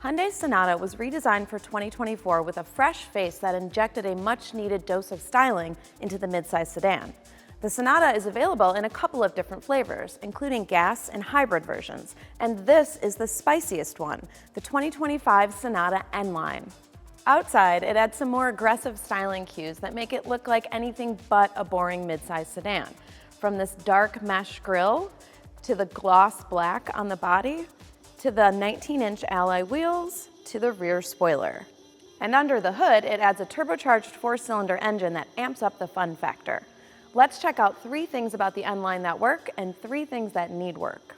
Hyundai Sonata was redesigned for 2024 with a fresh face that injected a much-needed dose of styling into the midsize sedan. The Sonata is available in a couple of different flavors, including gas and hybrid versions, and this is the spiciest one, the 2025 Sonata N-Line. Outside, it adds some more aggressive styling cues that make it look like anything but a boring midsize sedan. From this dark mesh grille, to the gloss black on the body, to the 19-inch alloy wheels, to the rear spoiler. And under the hood, it adds a turbocharged 4-cylinder engine that amps up the fun factor. Let's check out 3 things about the N-Line that work and 3 things that need work.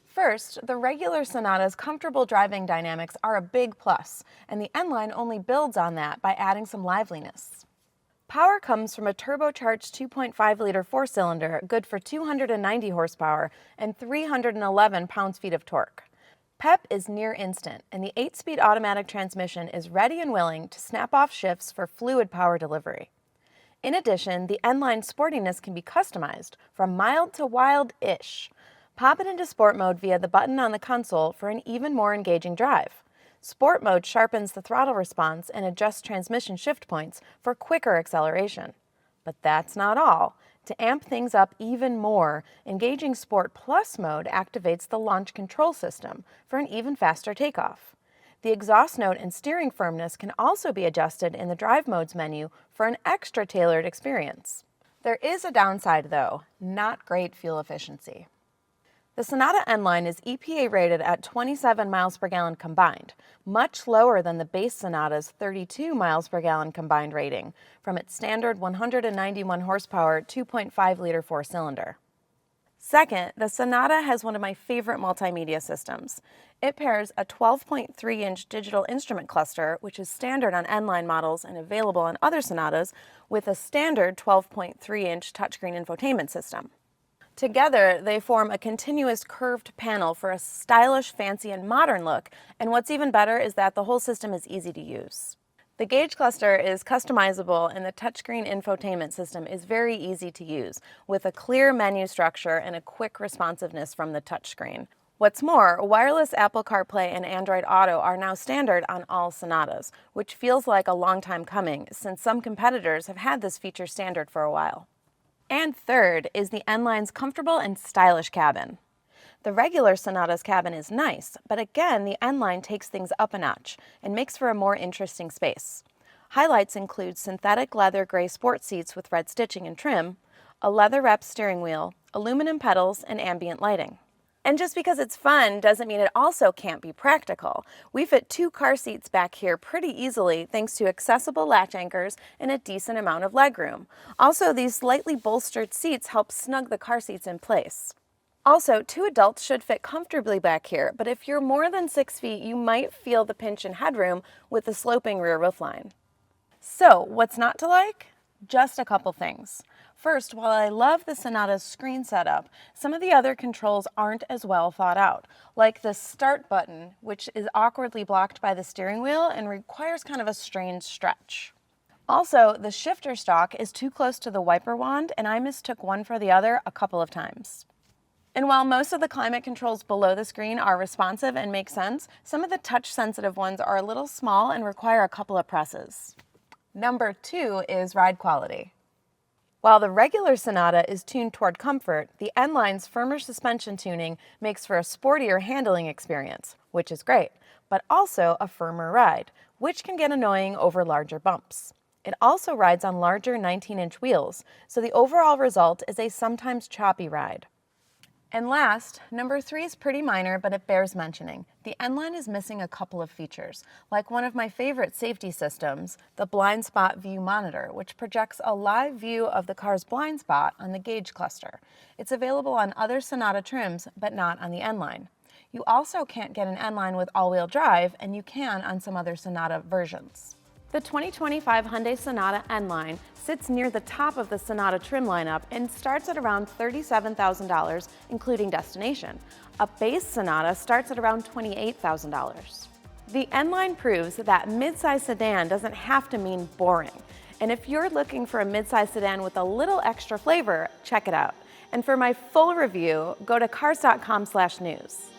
First, the regular Sonata's comfortable driving dynamics are a big plus, and the N-Line only builds on that by adding some liveliness. Power comes from a turbocharged 2.5-liter 4-cylinder, good for 290 horsepower and 311 pounds-feet of torque. Pep is near instant, and the 8-speed automatic transmission is ready and willing to snap off shifts for fluid power delivery. In addition, the N-Line sportiness can be customized from mild to wild-ish. Pop it into sport mode via the button on the console for an even more engaging drive. Sport mode sharpens the throttle response and adjusts transmission shift points for quicker acceleration. But that's not all. To amp things up even more, engaging Sport Plus mode activates the launch control system for an even faster takeoff. The exhaust note and steering firmness can also be adjusted in the Drive Modes menu for an extra tailored experience. There is a downside though, not great fuel efficiency. The Sonata N-Line is EPA rated at 27 miles per gallon combined, much lower than the base Sonata's 32 miles per gallon combined rating from its standard 191 horsepower 2.5-liter 4-cylinder. Second, the Sonata has one of my favorite multimedia systems. It pairs a 12.3-inch digital instrument cluster, which is standard on N-Line models and available on other Sonatas, with a standard 12.3-inch touchscreen infotainment system. Together, they form a continuous curved panel for a stylish, fancy, and modern look, and what's even better is that the whole system is easy to use. The gauge cluster is customizable and the touchscreen infotainment system is very easy to use, with a clear menu structure and a quick responsiveness from the touchscreen. What's more, wireless Apple CarPlay and Android Auto are now standard on all Sonatas, which feels like a long time coming since some competitors have had this feature standard for a while. And third is the N-Line's comfortable and stylish cabin. The regular Sonata's cabin is nice, but again, the N-Line takes things up a notch and makes for a more interesting space. Highlights include synthetic leather gray sport seats with red stitching and trim, a leather-wrapped steering wheel, aluminum pedals, and ambient lighting. And just because it's fun doesn't mean it also can't be practical. We fit 2 car seats back here pretty easily thanks to accessible latch anchors and a decent amount of legroom. Also, these slightly bolstered seats help snug the car seats in place. Also, 2 adults should fit comfortably back here, but if you're more than 6 feet, you might feel the pinch in headroom with the sloping rear roofline. So, what's not to like? Just a couple things. First, while I love the Sonata's screen setup, some of the other controls aren't as well thought out, like the start button, which is awkwardly blocked by the steering wheel and requires kind of a strange stretch. Also, the shifter stalk is too close to the wiper wand, and I mistook one for the other a couple of times. And while most of the climate controls below the screen are responsive and make sense, some of the touch-sensitive ones are a little small and require a couple of presses. Number 2 is ride quality. While the regular Sonata is tuned toward comfort, the N-Line's firmer suspension tuning makes for a sportier handling experience, which is great, but also a firmer ride, which can get annoying over larger bumps. It also rides on larger 19-inch wheels, so the overall result is a sometimes choppy ride. And last, number 3 is pretty minor, but it bears mentioning. The N-Line is missing a couple of features, like one of my favorite safety systems, the blind spot view monitor, which projects a live view of the car's blind spot on the gauge cluster. It's available on other Sonata trims, but not on the N-Line. You also can't get an N-Line with all-wheel drive, and you can on some other Sonata versions. The 2025 Hyundai Sonata N-Line sits near the top of the Sonata trim lineup and starts at around $37,000, including destination. A base Sonata starts at around $28,000. The N-Line proves that midsize sedan doesn't have to mean boring. And if you're looking for a midsize sedan with a little extra flavor, check it out. And for my full review, go to Cars.com/news.